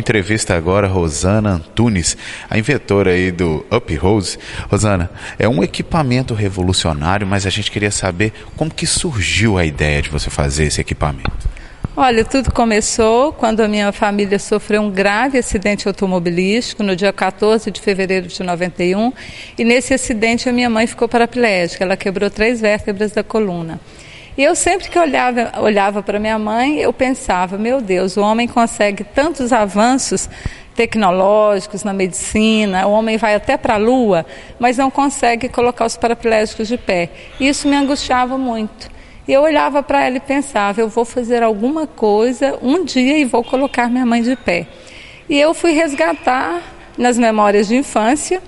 entrevista agora Rosana Antunes, a inventora aí do Up Rose. Rosana, é um equipamento revolucionário, mas a gente queria saber como que surgiu a ideia de você fazer esse equipamento. Olha, tudo começou quando a minha família sofreu um grave acidente automobilístico no dia 14 de fevereiro de 91, e nesse acidente a minha mãe ficou paraplégica, ela quebrou 3 vértebras da coluna. E eu sempre que olhava para minha mãe, eu pensava, meu Deus, o homem consegue tantos avanços tecnológicos na medicina, o homem vai até para a lua, mas não consegue colocar os paraplégicos de pé. Isso me angustiava muito. E eu olhava para ela e pensava, eu vou fazer alguma coisa um dia e vou colocar minha mãe de pé. E eu fui resgatar nas memórias de infância,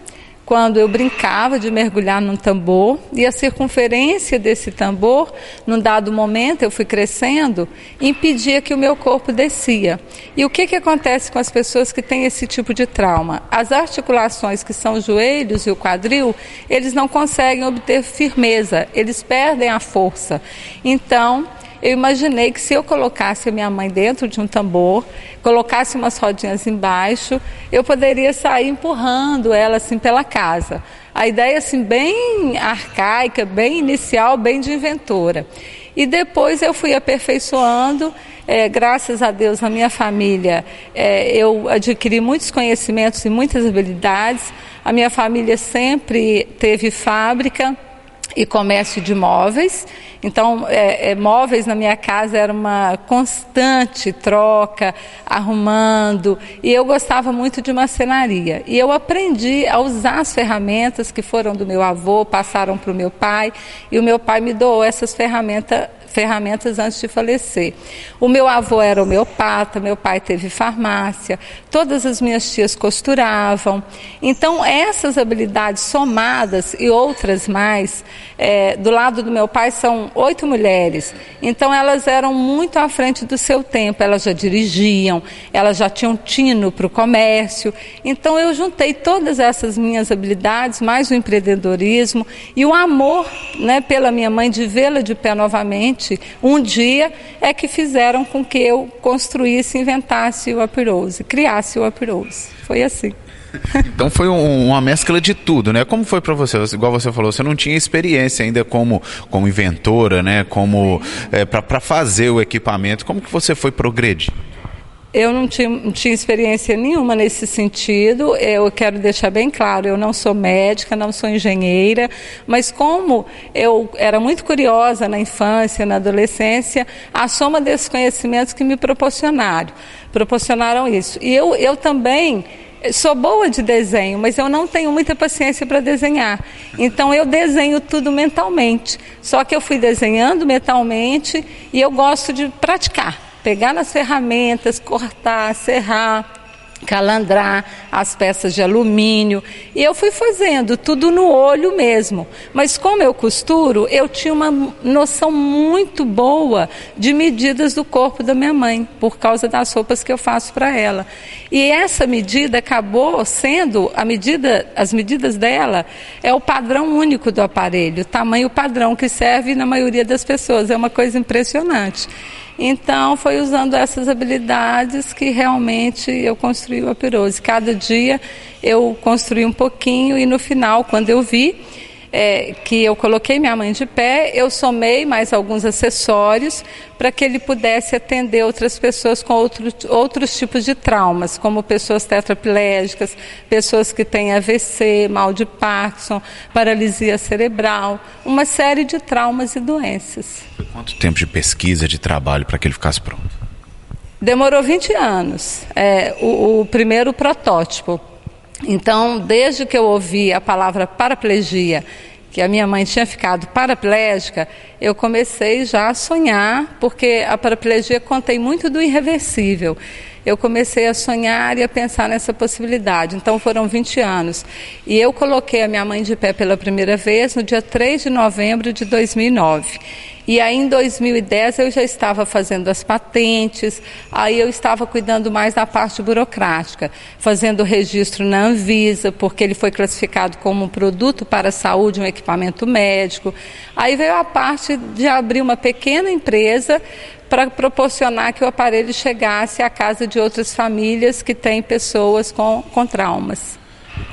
quando eu brincava de mergulhar num tambor, e a circunferência desse tambor, num dado momento, eu fui crescendo, impedia que o meu corpo descia. E o que acontece com as pessoas que têm esse tipo de trauma? As articulações, que são os joelhos e o quadril, eles não conseguem obter firmeza, eles perdem a força. Então, eu imaginei que se eu colocasse a minha mãe dentro de um tambor, colocasse umas rodinhas embaixo, eu poderia sair empurrando ela assim pela casa. A ideia assim bem arcaica, bem inicial, bem de inventora. E depois eu fui aperfeiçoando, graças a Deus na minha família eu adquiri muitos conhecimentos e muitas habilidades. A minha família sempre teve fábrica e comércio de móveis, então móveis na minha casa era uma constante troca, arrumando, e eu gostava muito de marcenaria, e eu aprendi a usar as ferramentas que foram do meu avô, passaram para o meu pai, e o meu pai me doou essas ferramentas antes de falecer. O meu avô era homeopata, meu pai teve farmácia, todas as minhas tias costuravam. Então essas habilidades somadas e outras mais, do lado do meu pai são 8 mulheres, então elas eram muito à frente do seu tempo, elas já dirigiam, elas já tinham tino para o comércio, então eu juntei todas essas minhas habilidades, mais o empreendedorismo e o amor, pela minha mãe de vê-la de pé novamente, um dia é que fizeram com que eu construísse, inventasse o Up Rose, criasse o Up Rose. Foi assim. Então foi uma mescla de tudo, né? Como foi para você? Igual você falou, você não tinha experiência ainda como inventora, né? Para fazer o equipamento. Como que você foi progredir? Eu não tinha experiência nenhuma nesse sentido, eu quero deixar bem claro, eu não sou médica, não sou engenheira, mas como eu era muito curiosa na infância, na adolescência, a soma desses conhecimentos que me proporcionaram isso. E eu também sou boa de desenho, mas eu não tenho muita paciência para desenhar. Então eu desenho tudo mentalmente. Só que eu fui desenhando mentalmente e eu gosto de praticar. Pegar nas ferramentas, cortar, serrar, calandrar as peças de alumínio, e eu fui fazendo tudo no olho mesmo, mas como eu costuro, eu tinha uma noção muito boa de medidas do corpo da minha mãe, por causa das roupas que eu faço para ela, e essa medida acabou sendo, as medidas dela é o padrão único do aparelho, o tamanho padrão que serve na maioria das pessoas, é uma coisa impressionante. Então, foi usando essas habilidades que realmente eu construí o Up Rose. Cada dia eu construí um pouquinho e no final, quando eu vi que eu coloquei minha mãe de pé, eu somei mais alguns acessórios para que ele pudesse atender outras pessoas com outros tipos de traumas, como pessoas tetraplégicas, pessoas que têm AVC, mal de Parkinson, paralisia cerebral, uma série de traumas e doenças. Foi quanto tempo de pesquisa, de trabalho para que ele ficasse pronto? Demorou 20 anos, o primeiro protótipo. Então, desde que eu ouvi a palavra paraplegia, que a minha mãe tinha ficado paraplégica, eu comecei já a sonhar, porque a paraplegia contém muito do irreversível. Eu comecei a sonhar e a pensar nessa possibilidade. Então foram 20 anos. E eu coloquei a minha mãe de pé pela primeira vez no dia 3 de novembro de 2009. E aí em 2010 eu já estava fazendo as patentes, aí eu estava cuidando mais da parte burocrática, fazendo o registro na Anvisa, porque ele foi classificado como um produto para a saúde, um equipamento médico. Aí veio a parte de abrir uma pequena empresa para proporcionar que o aparelho chegasse à casa de outras famílias que têm pessoas com traumas.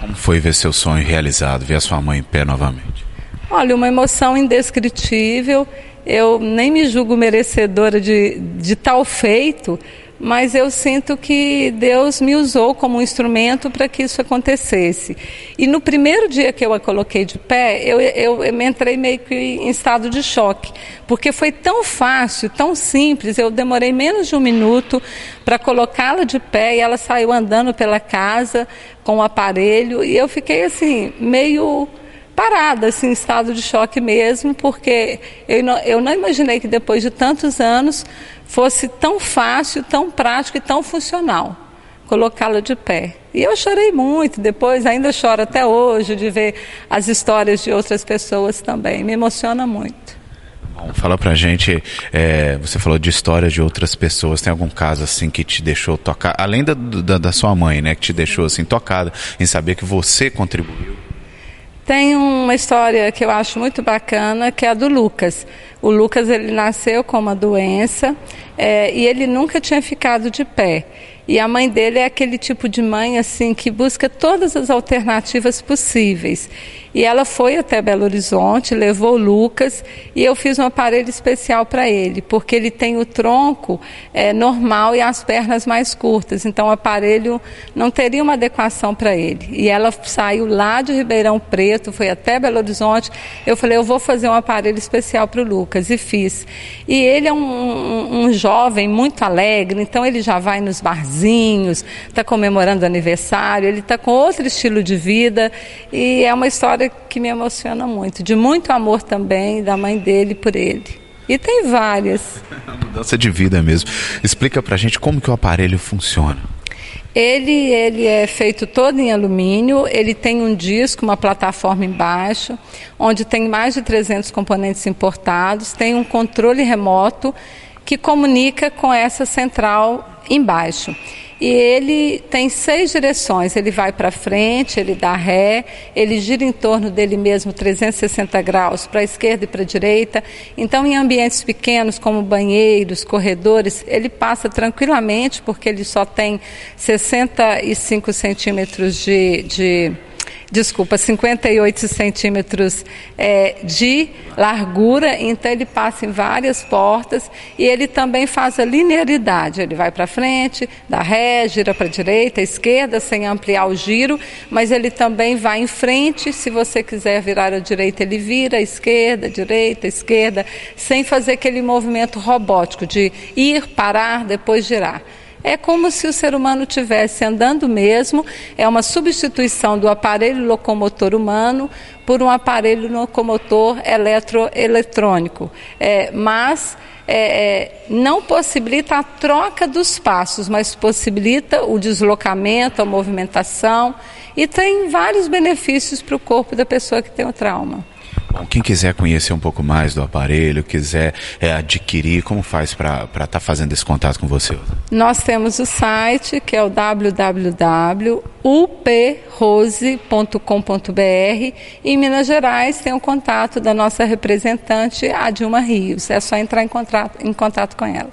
Como foi ver seu sonho realizado, ver a sua mãe em pé novamente? Olha, uma emoção indescritível. Eu nem me julgo merecedora de tal feito, mas eu sinto que Deus me usou como um instrumento para que isso acontecesse. E no primeiro dia que eu a coloquei de pé, eu me entrei meio que em estado de choque, porque foi tão fácil, tão simples, eu demorei menos de 1 minuto para colocá-la de pé e ela saiu andando pela casa com o aparelho e eu fiquei assim, meio parada, assim, em estado de choque mesmo, porque eu não imaginei que depois de tantos anos fosse tão fácil, tão prático e tão funcional colocá-la de pé. E eu chorei muito, depois ainda choro até hoje de ver as histórias de outras pessoas também, me emociona muito. Bom, fala pra gente, você falou de histórias de outras pessoas, tem algum caso assim que te deixou tocar, além da sua mãe, né, que te deixou assim tocada em saber que você contribuiu? Tem uma história que eu acho muito bacana, que é a do Lucas. O Lucas, ele nasceu com uma doença e ele nunca tinha ficado de pé. E a mãe dele é aquele tipo de mãe assim que busca todas as alternativas possíveis. E ela foi até Belo Horizonte, levou o Lucas e eu fiz um aparelho especial para ele, porque ele tem o tronco normal e as pernas mais curtas, então o aparelho não teria uma adequação para ele. E ela saiu lá de Ribeirão Preto, foi até Belo Horizonte, eu falei, eu vou fazer um aparelho especial para o Lucas, e fiz. E ele é um jovem muito alegre, então ele já vai nos barzinhos, está comemorando aniversário, ele está com outro estilo de vida e é uma história que me emociona muito, de muito amor também da mãe dele por ele. E tem várias. Mudança de vida mesmo. Explica pra gente como que o aparelho funciona. Ele é feito todo em alumínio, ele tem um disco, uma plataforma embaixo, onde tem mais de 300 componentes importados, tem um controle remoto que comunica com essa central embaixo. E ele tem 6 direções, ele vai para frente, ele dá ré, ele gira em torno dele mesmo 360 graus para a esquerda e para a direita. Então, em ambientes pequenos como banheiros, corredores, ele passa tranquilamente, porque ele só tem 65 centímetros 58 centímetros de largura, então ele passa em várias portas e ele também faz a linearidade, ele vai para frente, dá ré, gira para a direita, esquerda, sem ampliar o giro, mas ele também vai em frente, se você quiser virar à direita, ele vira, esquerda, direita, esquerda, sem fazer aquele movimento robótico de ir, parar, depois girar. É como se o ser humano estivesse andando mesmo, é uma substituição do aparelho locomotor humano por um aparelho locomotor eletrônico, mas não possibilita a troca dos passos, mas possibilita o deslocamento, a movimentação e tem vários benefícios para o corpo da pessoa que tem o trauma. Bom, quem quiser conhecer um pouco mais do aparelho, quiser adquirir, como faz para estar fazendo esse contato com você? Nós temos o site, que é o www.uprose.com.br e em Minas Gerais tem o contato da nossa representante, a Dilma Rios. É só entrar em contato com ela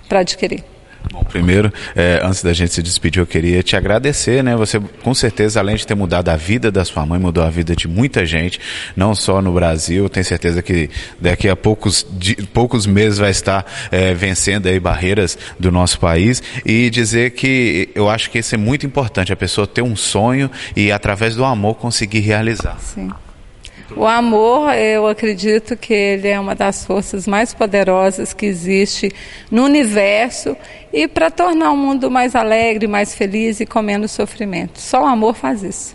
para adquirir. Bom, primeiro, antes da gente se despedir, eu queria te agradecer, né? Você, com certeza, além de ter mudado a vida da sua mãe, mudou a vida de muita gente, não só no Brasil. Tenho certeza que daqui a poucos meses vai estar vencendo aí barreiras do nosso país. E dizer que eu acho que isso é muito importante, a pessoa ter um sonho e, através do amor, conseguir realizar. Sim. O amor, eu acredito que ele é uma das forças mais poderosas que existe no universo e para tornar o mundo mais alegre, mais feliz e com menos sofrimento. Só o amor faz isso.